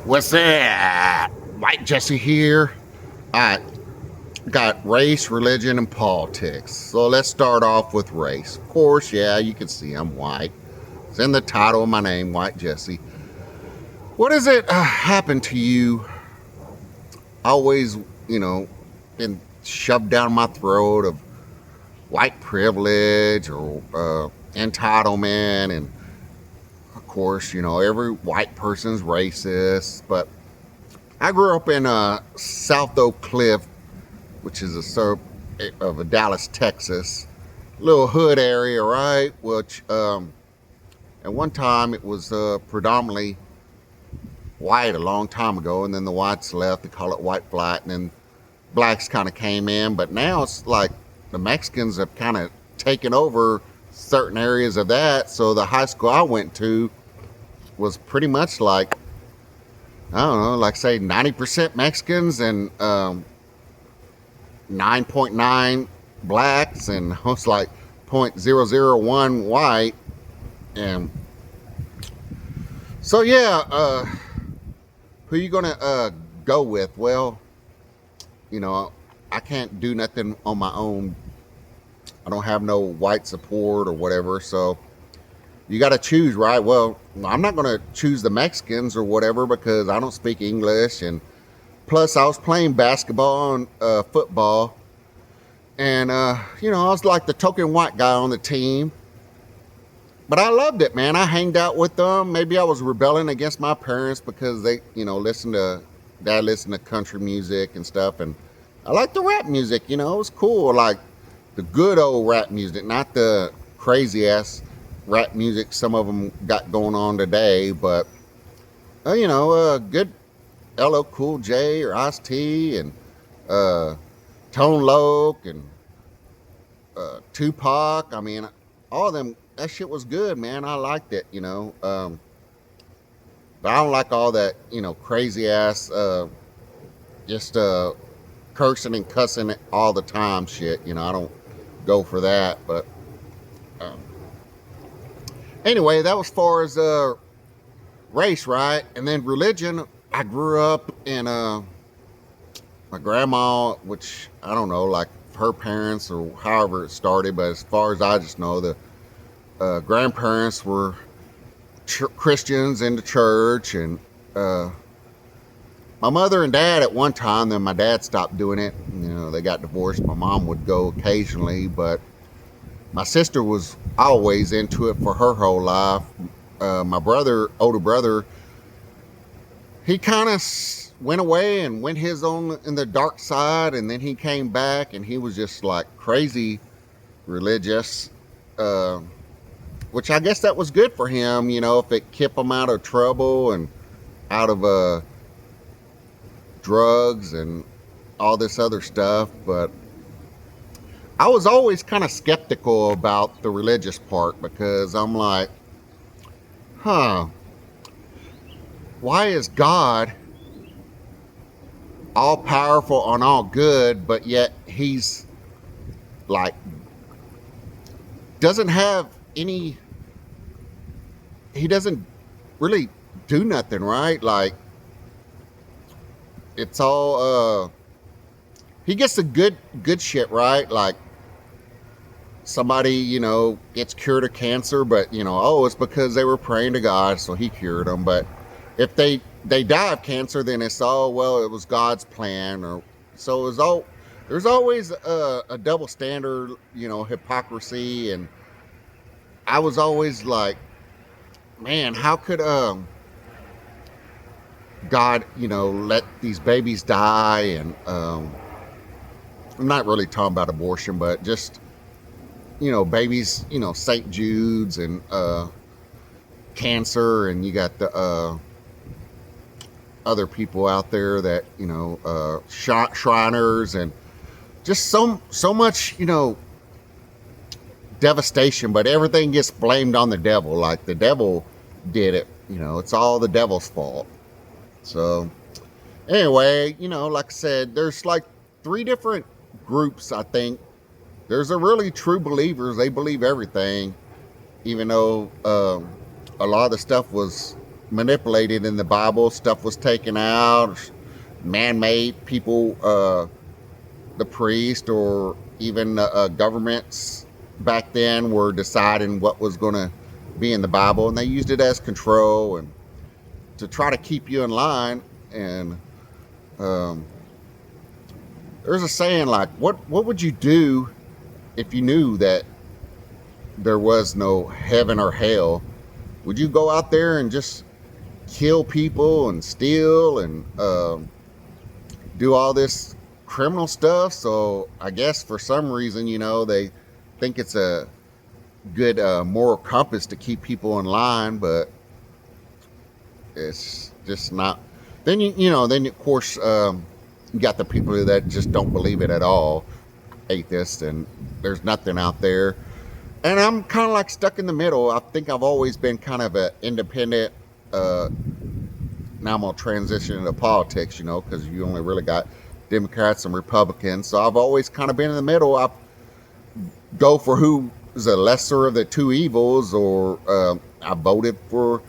What's that? White Jesse here. I got race, religion, and politics. So let's start off with race. Of course, yeah, you can see I'm white. It's in the title of my name, White Jesse. What has it happened to you? Always, been shoved down my throat of white privilege or entitlement, and of course, every white person's racist. But I grew up in South Oak Cliff, which is a suburb of Dallas, Texas, little hood area, right? Which at one time it was predominantly white a long time ago, and then the whites left. They call it white flight, and then blacks kind of came in. But now it's like the Mexicans have kind of taken over certain areas of that. So the high school I went to was pretty much like, I don't know, like say 90% Mexicans and 9.9 blacks, and almost like 0.001 white. And so, yeah, who you gonna go with? Well, I can't do nothing on my own. I don't have no white support or whatever. So you got to choose, right? Well, I'm not gonna choose the Mexicans or whatever because I don't speak English, and plus I was playing basketball and football, and I was like the token white guy on the team. But I loved it, man. I hanged out with them. Maybe I was rebelling against my parents because they, dad listened to country music and stuff. And I liked the rap music, it was cool. Like the good old rap music, not the crazy ass rap music some of them got going on today. But, good LL Cool J or Ice T and Tone Loc and Tupac. I mean, all of them, that shit was good, man. I liked it. But I don't like all that, crazy ass, just cursing and cussing all the time shit. I don't go for that. But um, anyway, that was far as race, right? And then religion. I grew up in my grandma, which I don't know, like her parents or however it started, but as far as I just know, the grandparents were Christians in the church, and my mother and dad at one time. Then my dad stopped doing it. They got divorced. My mom would go occasionally, but my sister was always into it for her whole life. My older brother, he kind of went away and went his own in the dark side, and then he came back, and he was just like crazy religious. Which I guess that was good for him, if it kept him out of trouble and out of drugs and all this other stuff. But I was always kind of skeptical about the religious part because I'm like, huh, why is God all powerful and all good, but yet he's like, doesn't have any, he doesn't really do nothing, right? Like it's all he gets the good shit, right? Like somebody, gets cured of cancer, but oh, it's because they were praying to God, so he cured them. But if they die of cancer, then it's all, well, it was God's plan. Or so it's all, there's always a double standard, hypocrisy. And I was always like, man, how could God, let these babies die? And I'm not really talking about abortion, but just, babies, St. Jude's and cancer, and you got the other people out there that, Shriners, and just so much, devastation, but everything gets blamed on the devil. Like the devil did it, it's all the devil's fault. So anyway, like I said, there's like three different groups. I think there's a really true believers. They believe everything, even though a lot of the stuff was manipulated in the Bible. Stuff was taken out, man-made people, the priest or even governments back then were deciding what was going to be in the Bible, and they used it as control and to try to keep you in line. And um, there's a saying like, what would you do if you knew that there was no heaven or hell? Would you go out there and just kill people and steal and do all this criminal stuff? So I guess for some reason, they think it's a good moral compass to keep people in line, but it's just not. Then then of course you got the people that just don't believe it at all, atheists, and there's nothing out there. And I'm kind of like stuck in the middle. I think I've always been kind of an independent. Now I'm gonna transition into politics, because you only really got Democrats and Republicans. So I've always kind of been in the middle. I go for who is the lesser of the two evils, or I voted for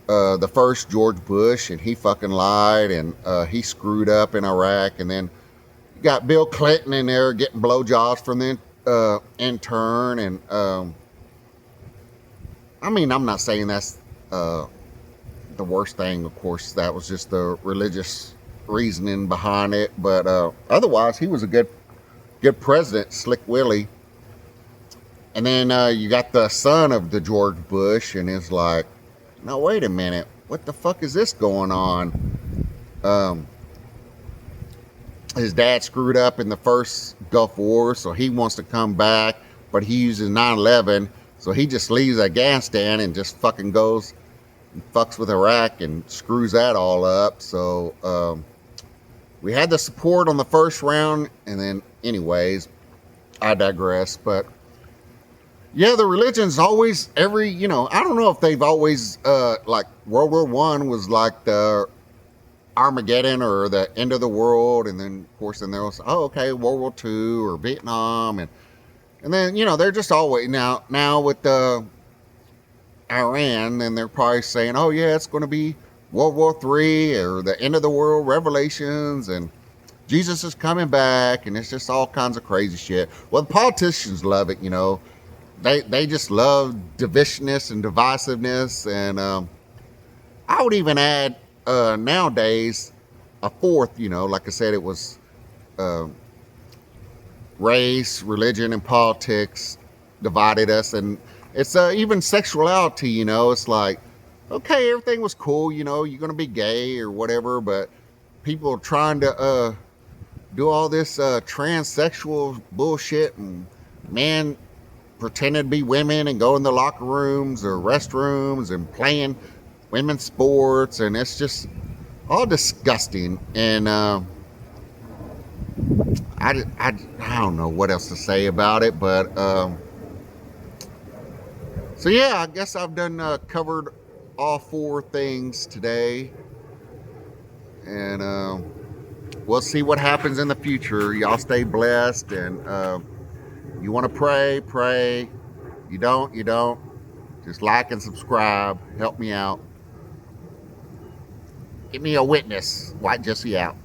the first George Bush, and he fucking lied, and he screwed up in Iraq. And then you got Bill Clinton in there getting blowjobs from the intern. And I mean, I'm not saying that's the worst thing. Of course, that was just the religious reasoning behind it. But otherwise, he was a good president, Slick Willie. And then you got the son of the George Bush, and it's like, now wait a minute, what the fuck is this going on? His dad screwed up in the first Gulf War, so he wants to come back, but he uses 9/11, so he just leaves Afghanistan and just fucking goes and fucks with Iraq and screws that all up. So we had the support on the first round, and then anyways, I digress. But yeah, the religion's always I don't know if they've always like World War One was like the Armageddon or the end of the world, and then of course then there was World War Two or Vietnam, and then they're just always now with the Iran, and they're probably saying, oh yeah, it's going to be World War Three or the end of the world, Revelations, and Jesus is coming back, and it's just all kinds of crazy shit. Well, the politicians love it, They just love divisiveness and divisiveness, and I would even add nowadays a fourth. Like I said, it was race, religion, and politics divided us, and it's even sexuality. It's like, okay, everything was cool. You're gonna be gay or whatever, but people are trying to do all this transsexual bullshit, and man pretending to be women and go in the locker rooms or restrooms and playing women's sports, and it's just all disgusting. And I don't know what else to say about it, but so yeah, I guess I've done covered all four things today, and we'll see what happens in the future. Y'all stay blessed, and you want to pray. You don't. Just like and subscribe. Help me out. Give me a witness. White Jesse out.